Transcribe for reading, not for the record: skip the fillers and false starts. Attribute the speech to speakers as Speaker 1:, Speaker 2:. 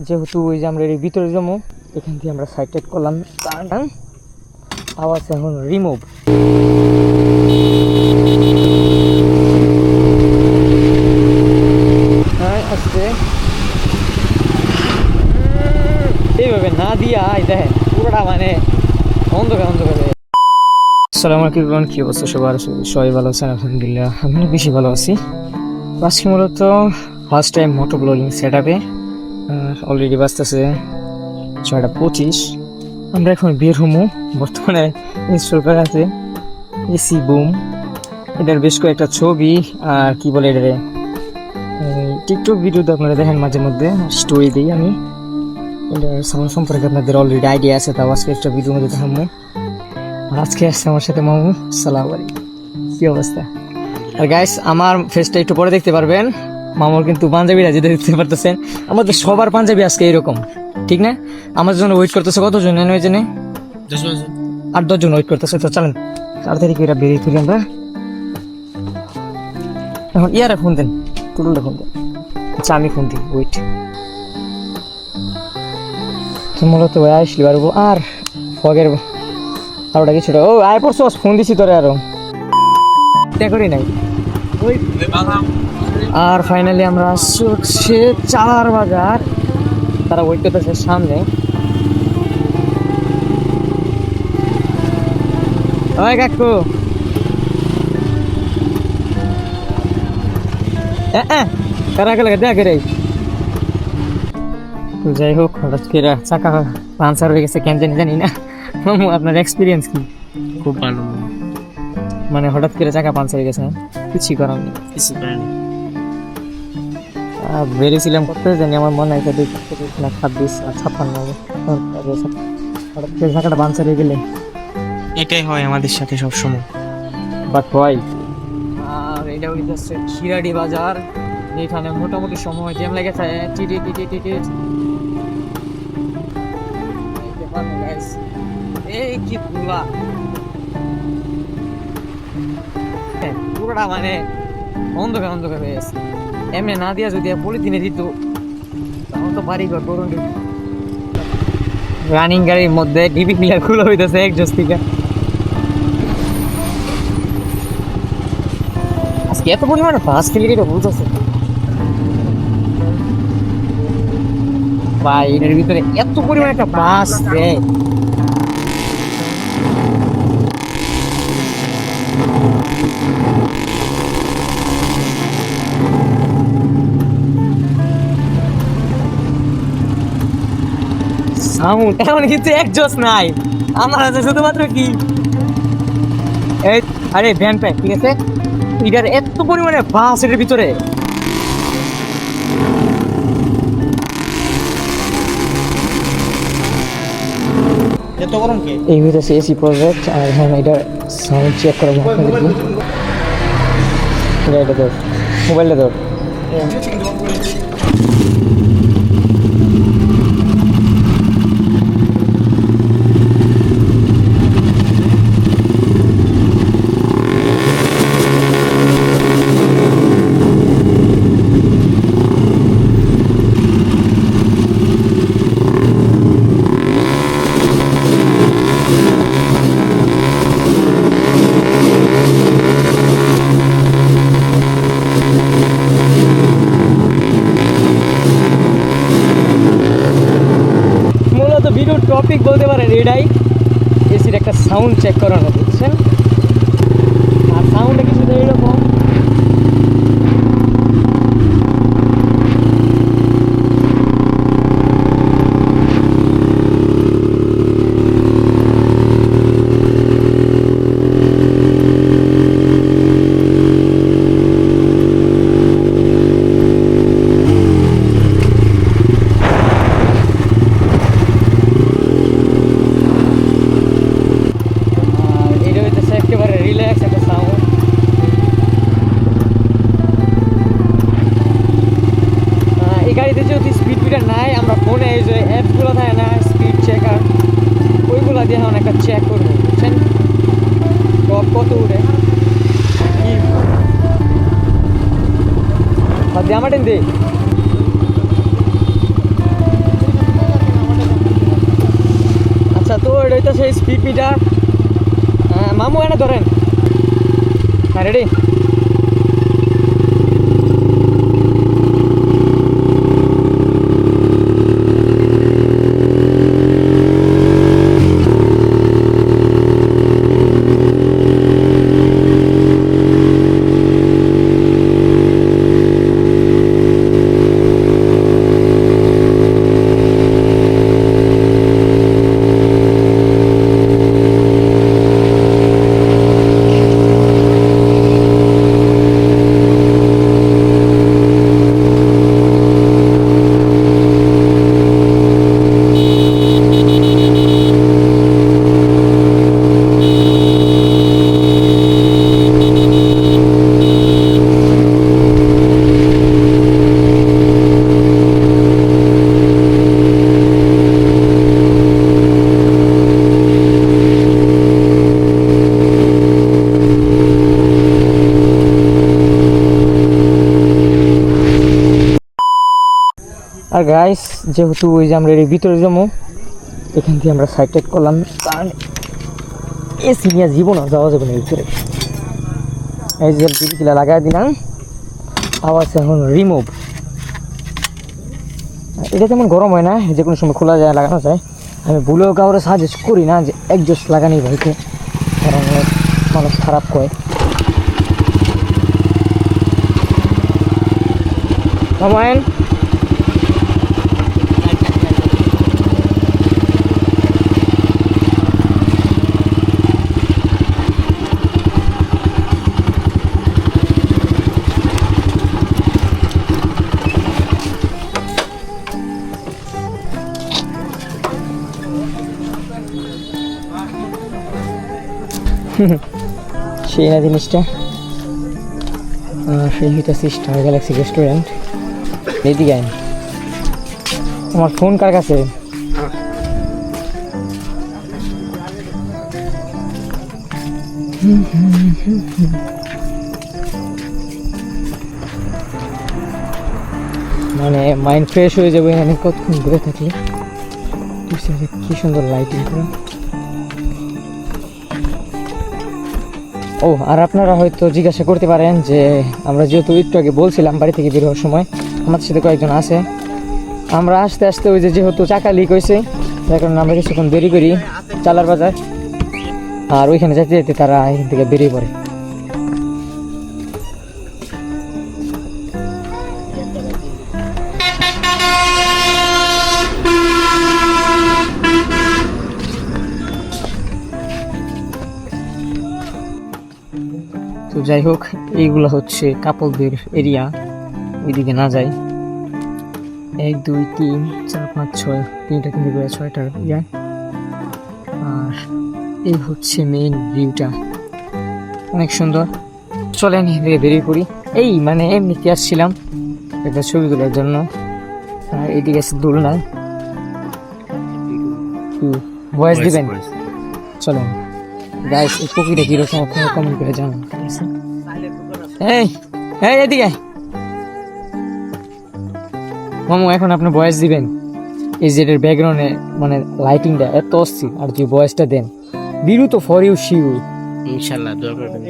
Speaker 1: যেহেতু ওই যে আমরা এর ভিতরে যাবো, এখান থেকে আমরা সাইড টাইড করলাম, আওয়াজ এখন রিমুভ। আসছে এইভাবে না দিয়া দেখেন পুরোটা মানে অন্ধকার অন্ধকার। আসসালামু আলাইকুম, কি অবস্থা সবার? সবাই ভালো আছেন? আলহামদুলিল্লাহ আমি বেশি ভালো আছি। আজকে মূলত ফার্স্ট টাইম মোটো ব্লগিং সেট আপে, অলরেডি বাজতেছে 6:25। আমরা এখন বের হমু। বর্তমানে ইনস্টল করা আছে এসি বুম, এটার বেশ কয়েকটা ছবি আর কি বলে এটারে টিকটক ভিডিওতে আপনারা দেখেন মাঝে মধ্যে, স্টোরি দিই আমি। এটার সাউন্ড সম্পর্কে আপনাদের অলরেডি আইডিয়া আছে, তাও আজকে একটা ভিডিওর মধ্যে দেখাবো। আর আজকে আসছে আমার সাথে মামু। সালাম আলাইকুম, কি অবস্থা? আর গাইস আমার ফেসটা একটু পরে দেখতে পারবেন। মামুর কিন্তু পাঞ্জাবিরা যেটা দেখতে পারতেছেন, আমাদের সবার পাঞ্জাবি আজকে এরকম, ঠিক না? আমার জন্য ওয়েট করতেছে কতজন জানেন? 8-10 জন ওয়েট করতেছে। তো চলেন তাড়াতাড়ি করে বেরিয়ে ফেলি আমরা। এখন ইয়ারে ফোন দেন, টুটুলটা ফোন দেন। আচ্ছা আমি ফোন দিই, ওয়েট। তো মূলত ওই আসলি পারবো আর ফগের আর ওটা কিছুটা ও আয় পড়ছো, ফোন দিছি তোরে আরো করি নাই। আর ফাইনালি আমরা আসছি হচ্ছে 4 বাজার, তারা ওয়েট করতেছে সামনে। ওই কাকু কারা লাগে দেখা রে। যাই হোক, হঠাৎ করে চাকা পাঞ্চার হয়ে গেছে কেন জানি না। মামু আপনার এক্সপিরিয়েন্স কি?
Speaker 2: খুব ভালো,
Speaker 1: মানে হঠাৎ করে চাকা পাঞ্চার হয়ে গেছে, কিছু করার নেই। বেরিয়েছিলাম করতে জানি আমার মনে হয় 26 আর 56 হঠাৎ করে চাকাটা পাঞ্চার হয়ে গেলে
Speaker 2: এটাই হয় আমাদের সাথে সবসময়।
Speaker 1: বাট হয়। আর এটা হইতেছে খিরাডি বাজার, এখানে মোটামুটি সময় জ্যাম লেগে যায়। এই কি পুরা পুরোটা মানে অন্ধকার অন্ধকার হয়ে গেছে। এমনি না দিয়া যদি পলিথিনে দিত তখন তো বাড়ি ঘর করুন। রানিং গাড়ির মধ্যে ডিবি ক্লিয়ার খুলে হইতেছে এক জোস থেকে। আজকে এত পরিমাণে বাস ফেলে এটা বুঝতেছে ভাই, এটার ভিতরে এত পরিমাণে একটা বাস দেয়। সাউন্ড এমন কিন্তু একজোস নাই আমার আছে, শুধুমাত্র কি এই আরে ভ্যান প্যাক, ঠিক আছে? এটার এত পরিমাণে বাস এটার ভিতরে।
Speaker 2: এত গরম কে?
Speaker 1: এই হইতেছে এসি প্রজেক্ট। আর হ্যাঁ, এটা সাউন্ড চেক করা আপনাদেরকে। এটা ধর, মোবাইলটা ধর। ভিডিওর টপিক বলতে পারেন এটাই, এসির একটা সাউন্ড চেক করানো, বুঝছেন? আর সাউন্ডটা কিছুটা এরকম। গাড়িতে যেহেতু স্পিড মিটার নাই, আমরা ফোনে এই যে অ্যাপসগুলো থাকে না, স্পিড চেকার, ওইগুলো দিয়ে এখন একটা চেক করবো, বুঝছেন? টপ কত উঠে কি জামাটেন দে মামু এনে ধরেন। হ্যাঁ রেডি। আর গাইস যেহেতু ওই যে আমরা এর ভিতরে যাবো, এখান থেকে আমরা সাইড টাইড করলাম, কারণ এসি নিয়ে জীবন যাওয়া যাবে না ভিতরে। এই যে ডিবিগুলা লাগাই দিলাম, আওয়াজ এখন রিমুভ। এটা তেমন গরম হয় না, যে কোনো সময় খোলা যায়, লাগানো যায়। আমি ভুলেও কাউরে সাজেস্ট করি না যে একজস্ট লাগানি ভাইকে, কারণ মানুষ খারাপ করে। কমায়েন সেই না জিনিসটা। সেই হইতেছে স্টার গ্যালাক্সি রেস্টুরেন্ট। এইদিকে আইন। আমার ফোন কার কাছে? মানে মাইন্ড ফ্রেশ হয়ে যাবে এখানে কতক্ষণ ঘুরে থাকলে। কি সুন্দর লাইটিং করা। ও আর আপনারা হয়তো জিজ্ঞাসা করতে পারেন যে আমরা যেহেতু একটু আগে বলছিলাম বাড়ি থেকে বের হওয়ার সময় আমাদের সাথে কয়েকজন আছে, আমরা আস্তে আস্তে ওই যে যেহেতু চাকা লিক হয়েছে যার কারণে আমরা কিছুক্ষণ দেরি করি চালার বাজার, আর ওইখানে যেতে যেতে তারা এখান থেকে বেরিয়ে পড়ে। তো যাই হোক, এইগুলো হচ্ছে কাপলদের এরিয়া, ওইদিকে না যাই। 1 2 3 4 5 6 তিনটা কিনে করে 6টার ইয়া। আর এই হচ্ছে মেইন ভিউটা, অনেক সুন্দর। চলেন এদিকে বেরিয়ে পড়ি। এই মানে এমনিতে আসছিলাম একটা ছবি তোলার জন্য, আর এদিকে আছে দোলনা। ভয়েস দিবেন? চলেন গাইস, এই কপিটা কিরকম আপনারা কমেন্ট করে জানান। এই এই এদিকে মামু, এখন আপনি ভয়েস দিবেন। এই যে এর ব্যাকগ্রাউন্ডে মানে লাইটিংটা এত অস্থির, আর যে ভয়েসটা দেন বিরু তো ফর ইউ শিউ।
Speaker 2: ইনশাআল্লাহ দোয়া করবেন।